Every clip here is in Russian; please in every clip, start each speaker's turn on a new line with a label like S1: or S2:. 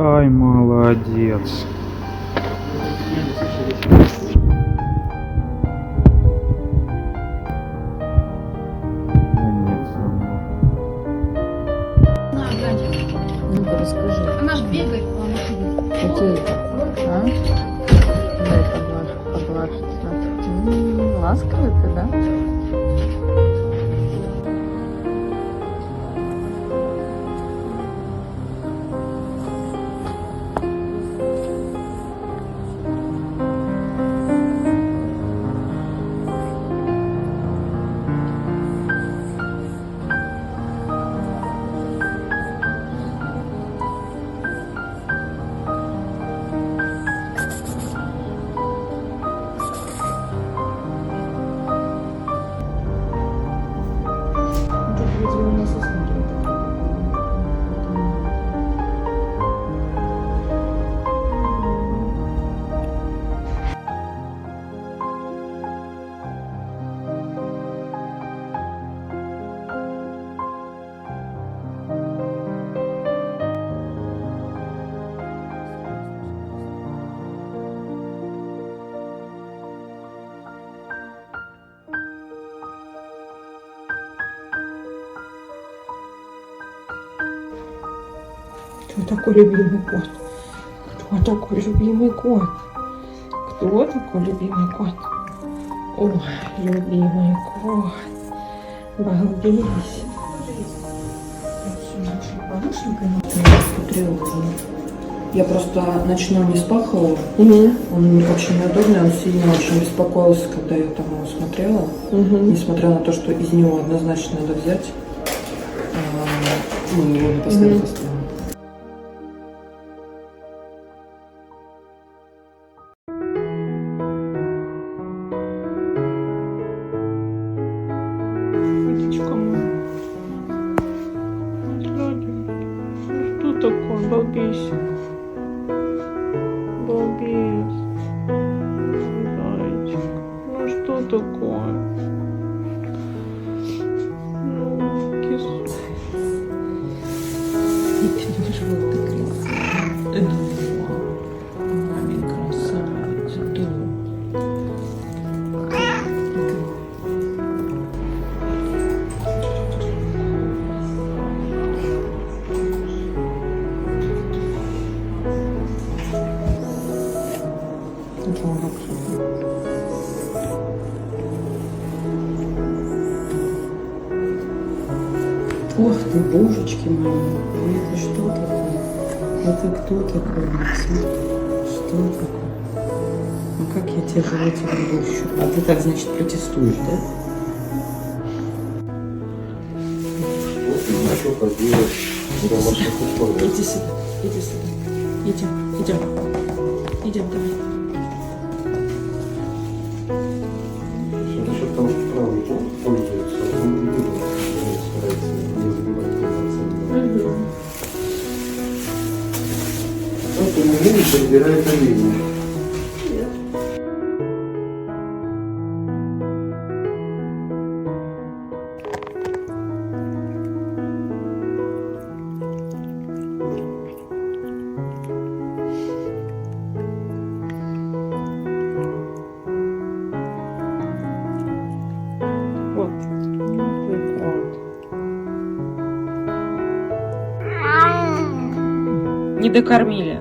S1: Ай, молодец. Умница.
S2: Ну-ка, расскажи.
S3: Она ж бегает по машине.
S2: Какие это? А? Дай поглажиться. Ласковый ты, да?
S4: Кто такой любимый кот? Кто такой любимый кот? Кто такой любимый кот? Ой, любимый кот. Балбес.
S5: Я просто ночную не спахала. Он очень неудобный, он сильно очень беспокоился, когда я там его смотрела. Несмотря на то, что из него однозначно надо взять. Мы его не поставили за стол.
S4: Котичка мой. Что такое, балбесик? Балбес. Зайчик. Ну что такое? Ну, кис.
S5: Мамин красавец. Ох ты, божечки мои, это что такое? Это кто такой, Максим? Что такое? Ну как я тебя животик борщу? А ты так, значит, протестуешь, да? Иди сюда, иди сюда. Идем, давай.
S6: Насчет того, что правый бок пользуется, он не видит, старается не забивать полноценно. Вот он умеет, подбирает оленя.
S4: Вот. Ты кот.
S2: Не докормили.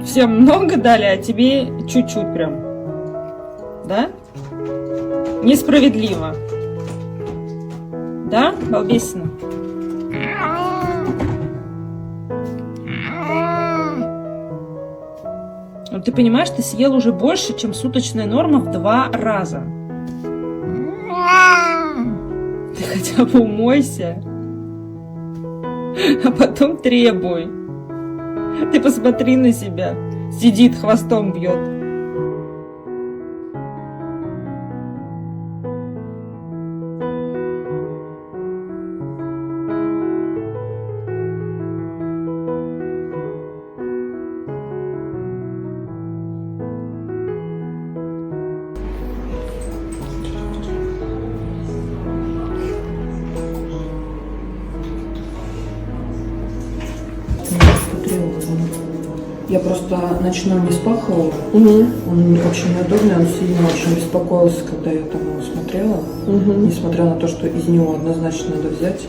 S2: Всем много дали, а тебе чуть-чуть прям. Да? Несправедливо. Да, балбесина? Ну, ты понимаешь, ты съел уже больше, чем суточная норма в 2 раза. Ты хотя бы умойся, а потом требуй. Ты посмотри на себя. Сидит, хвостом бьет.
S5: тревожно. Я просто ночной не спахала.
S4: Угу.
S5: Он очень неудобный, он сильно очень беспокоился, когда я там его смотрела.
S4: Угу.
S5: Несмотря на то, что из него однозначно надо взять.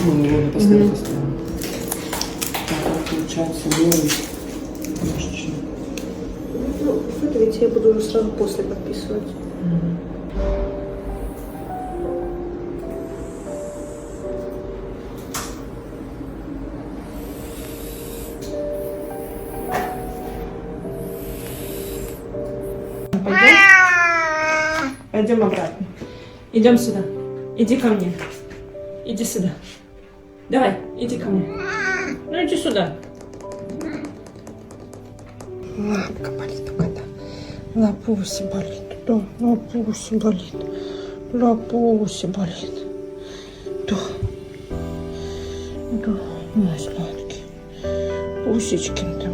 S5: Ну, его напоследок оставим. Так, получается белый ножичек.
S7: Ну, это ведь я буду уже сразу после подписывать.
S4: Пойдем обратно. Идем сюда. Иди ко мне. Иди сюда. Давай, иди ко мне. Ну иди сюда. Лапка болит у кота. Лапуся болит. Да, лапуся болит. Лапуся болит. Да. Да, мой сладкий. Пусечкин ты.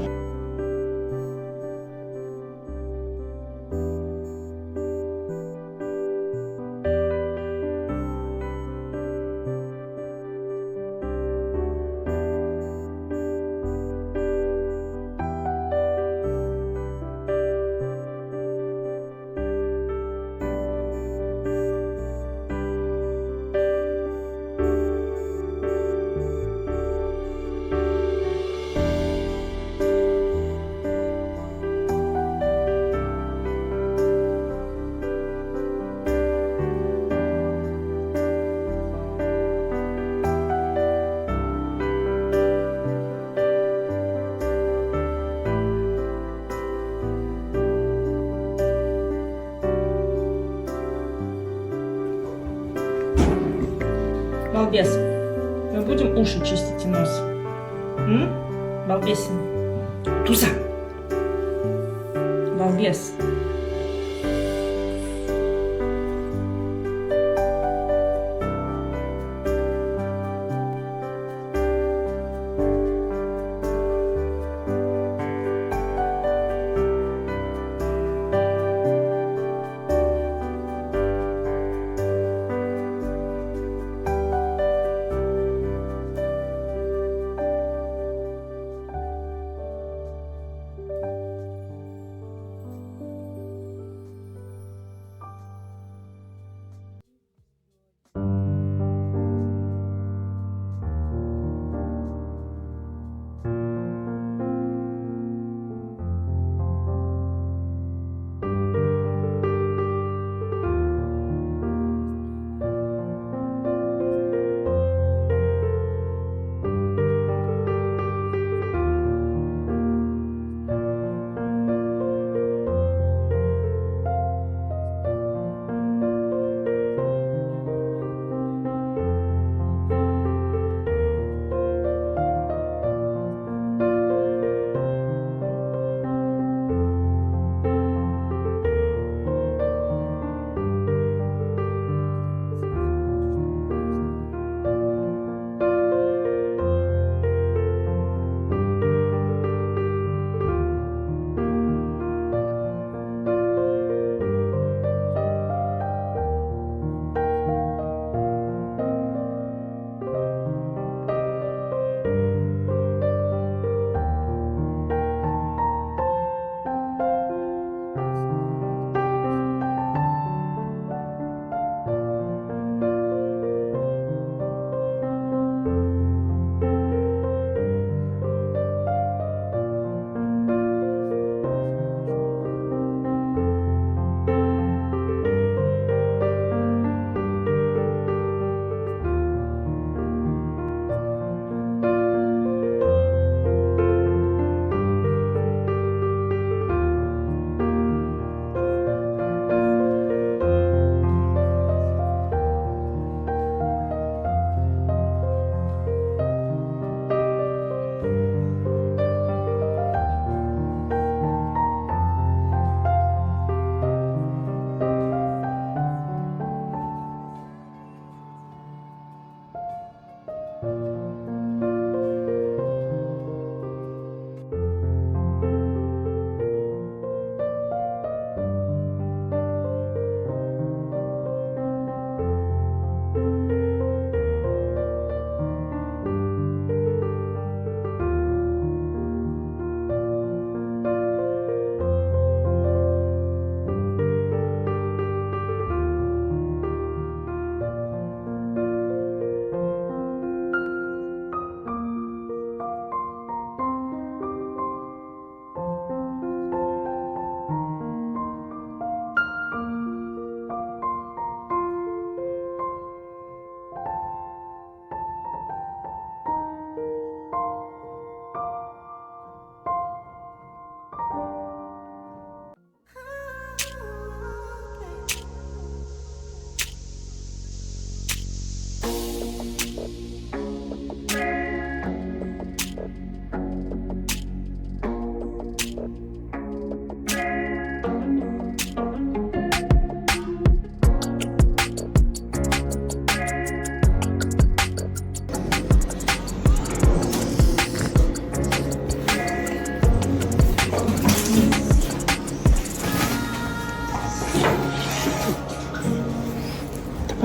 S2: Балбес, мы будем уши чистить и нос? Балбесин. Туза. Балбес.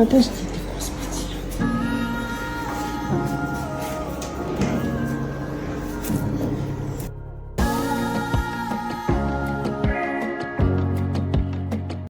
S4: подожди.